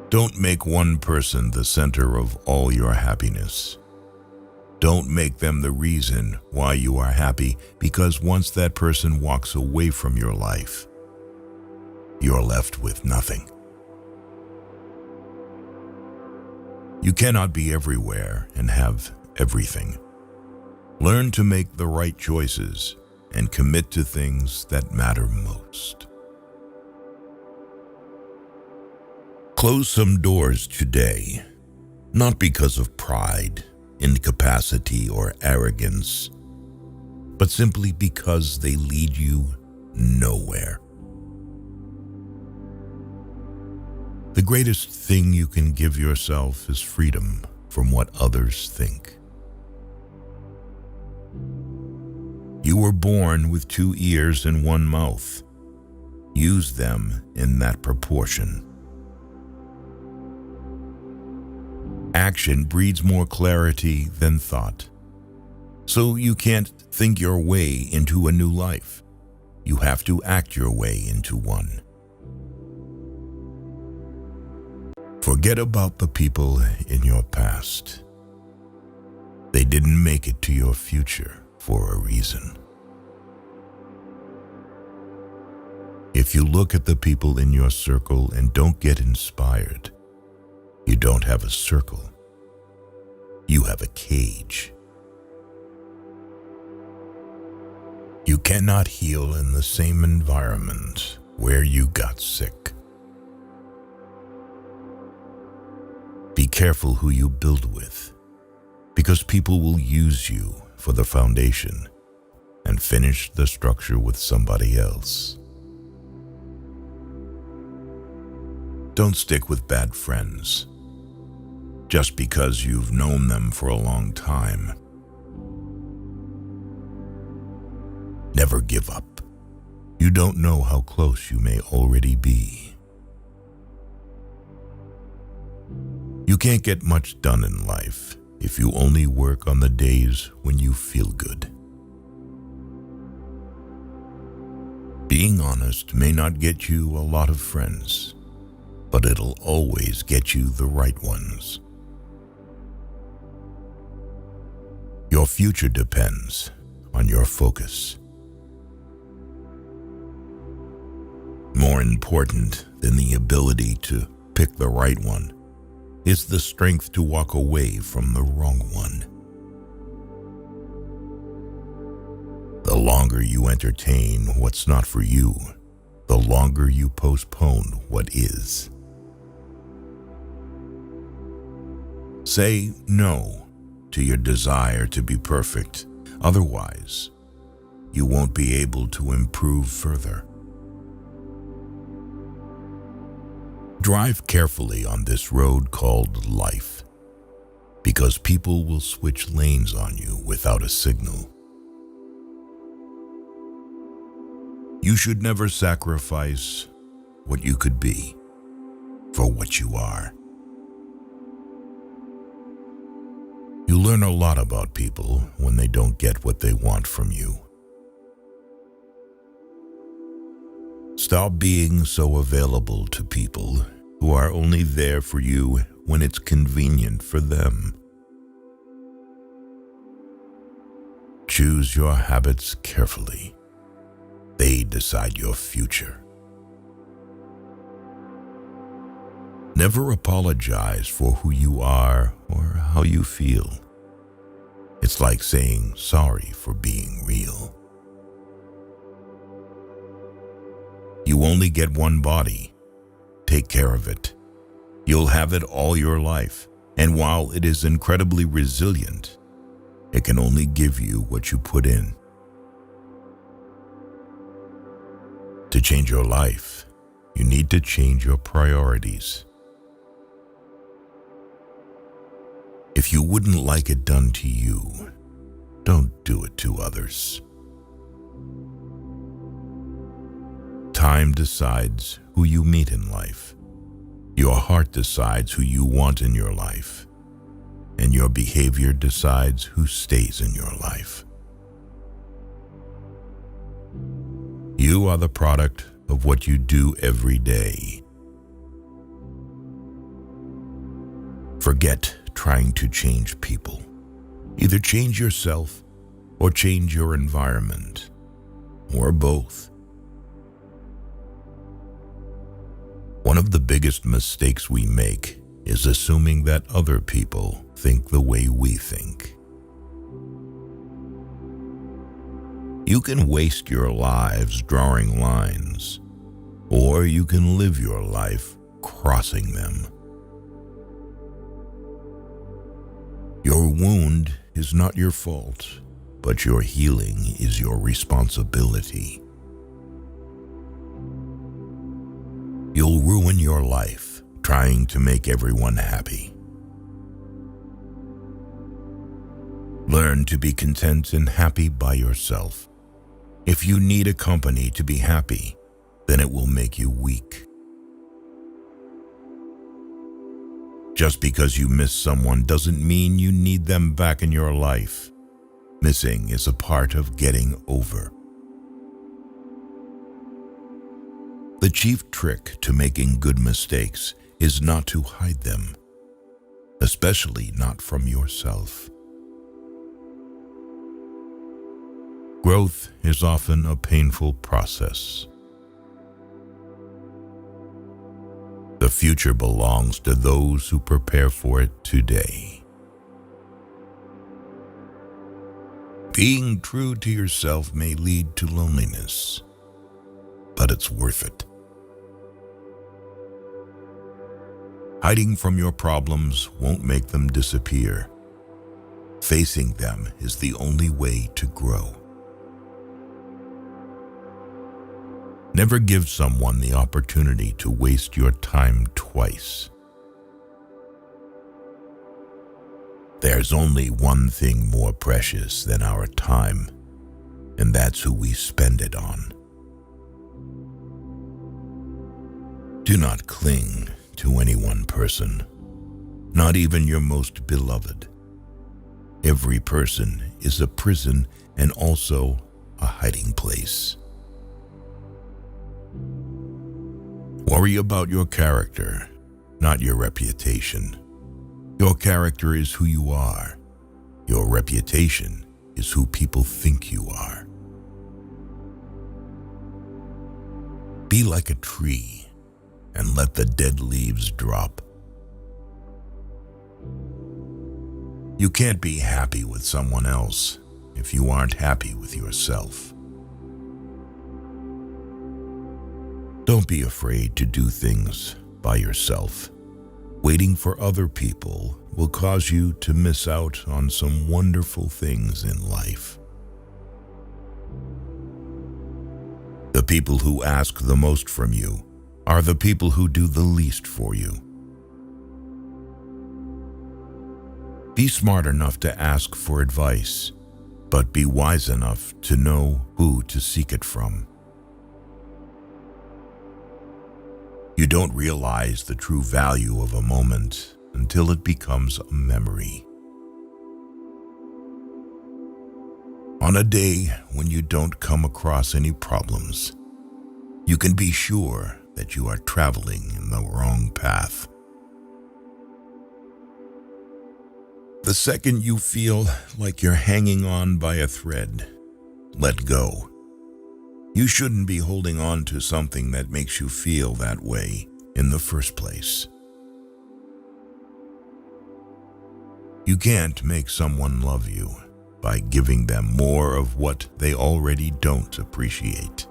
Don't make one person the center of all your happiness. Don't make them the reason why you are happy, because once that person walks away from your life, you're left with nothing. You cannot be everywhere and have everything. Learn to make the right choices and commit to things that matter most. Close some doors today, not because of pride, incapacity, or arrogance, but simply because they lead you nowhere. The greatest thing you can give yourself is freedom from what others think. You were born with 2 ears and 1 mouth. Use them in that proportion. Action breeds more clarity than thought. So you can't think your way into a new life. You have to act your way into one. Forget about the people in your past. They didn't make it to your future for a reason. If you look at the people in your circle and don't get inspired, you don't have a circle. You have a cage. You cannot heal in the same environment where you got sick. Be careful who you build with, because people will use you for the foundation and finish the structure with somebody else. Don't stick with bad friends just because you've known them for a long time. Never give up. You don't know how close you may already be. You can't get much done in life if you only work on the days when you feel good. Being honest may not get you a lot of friends, but it'll always get you the right ones. Your future depends on your focus. More important than the ability to pick the right one is the strength to walk away from the wrong one. The longer you entertain what's not for you, the longer you postpone what is. Say no to your desire to be perfect. Otherwise, you won't be able to improve further. Drive carefully on this road called life, because people will switch lanes on you without a signal. You should never sacrifice what you could be for what you are. You learn a lot about people when they don't get what they want from you. Stop being so available to people who are only there for you when it's convenient for them. Choose your habits carefully. They decide your future. Never apologize for who you are or how you feel. It's like saying sorry for being real. You only get one body. Take care of it. You'll have it all your life, and while it is incredibly resilient, it can only give you what you put in. To change your life, you need to change your priorities. If you wouldn't like it done to you, don't do it to others. Time decides who you meet in life. Your heart decides who you want in your life. And your behavior decides who stays in your life. You are the product of what you do every day. Forget trying to change people. Either change yourself or change your environment, or both. One of the biggest mistakes we make is assuming that other people think the way we think. You can waste your lives drawing lines, or you can live your life crossing them. Your wound is not your fault, but your healing is your responsibility. You'll ruin your life trying to make everyone happy. Learn to be content and happy by yourself. If you need a company to be happy, then it will make you weak. Just because you miss someone doesn't mean you need them back in your life. Missing is a part of getting over. The chief trick to making good mistakes is not to hide them, especially not from yourself. Growth is often a painful process. The future belongs to those who prepare for it today. Being true to yourself may lead to loneliness, but it's worth it. Hiding from your problems won't make them disappear. Facing them is the only way to grow. Never give someone the opportunity to waste your time twice. There's only one thing more precious than our time, and that's who we spend it on. Do not cling to any one person, not even your most beloved. Every person is a prison and also a hiding place. Worry about your character, not your reputation. Your character is who you are. Your reputation is who people think you are. Be like a tree and let the dead leaves drop. You can't be happy with someone else if you aren't happy with yourself. Don't be afraid to do things by yourself. Waiting for other people will cause you to miss out on some wonderful things in life. The people who ask the most from you are the people who do the least for you. Be smart enough to ask for advice, but be wise enough to know who to seek it from. You don't realize the true value of a moment until it becomes a memory. On a day when you don't come across any problems, you can be sure that you are traveling in the wrong path. The second you feel like you're hanging on by a thread, let go. You shouldn't be holding on to something that makes you feel that way in the first place. You can't make someone love you by giving them more of what they already don't appreciate.